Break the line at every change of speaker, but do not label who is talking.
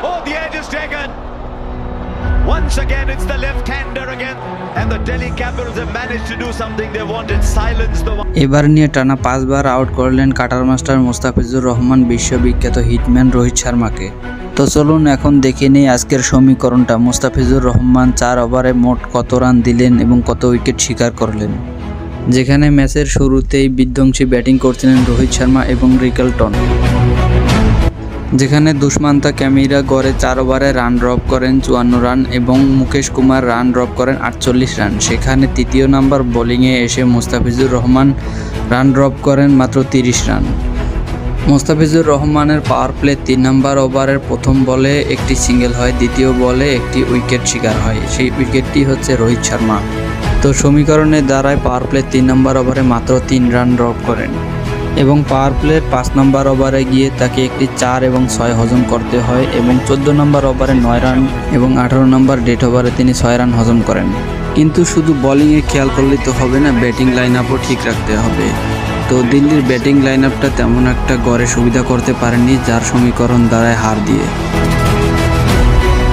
Oh, the edge is taken. Once again, it's the left-hander again. And the Delhi Capitals have managed to do something they wanted. Silence the one.
এবার নিয়ে টানা 5 বার out করলেন cutter master Mustafizur Rahman বিশ্ববিখ্যাত hitman Rohit শর্মাকে। তো চলুন এখন দেখে নিই আজকের সমীকরণটা। মুস্তাফিজুর রহমান 4 ওভারে মোট কত রান দিলেন এবং কত উইকেট শিকার করলেন। যেখানে ম্যাচের শুরুতেই বিধ্বংসী ব্যাটিং করছিলেন রোহিত শর্মা এবং রিকেলটন। যেখানে দুষ্মান্তা ক্যামেরা গড়ে 4 ওভারে রান ড্রপ করেন 54 রান এবং মুকেশ কুমার রান ড্রপ করেন 48 রান। সেখানে তৃতীয় নাম্বার বোলিংয়ে এসে মুস্তাফিজুর রহমান রান ড্রপ করেন মাত্র 30 রান। মুস্তাফিজুর রহমানের পাওয়ার প্লে 3 নম্বর ওভারের প্রথম বলে একটি সিঙ্গেল হয়, দ্বিতীয় বলে একটি উইকেট শিকার হয়। সেই উইকেটটি হচ্ছে রোহিত শর্মা। তো সমীকরণে দ্বারায় পাওয়ার প্লে 3 নম্বর ওভারে মাত্র 3 রান ড্রপ করেন এবং পাওয়ার প্লের 5 নম্বর ওভারে গিয়ে তাকে একটি 4 এবং 6 হজম করতে হয় এবং 14 নম্বর ওভারে 9 রান এবং 18 নম্বর ডেথ ওভারে তিনি 6 রান হজম করেন। কিন্তু শুধু বোলিংয়ে খেয়াল করলেই তো হবে না, ব্যাটিং লাইন আপও ঠিক রাখতে হবে। তো দিল্লির ব্যাটিং লাইন আপটা তেমন একটা গড়ে সুবিধা করতে পারেনি, যার সমীকরণ দ্বারায় হার দিয়ে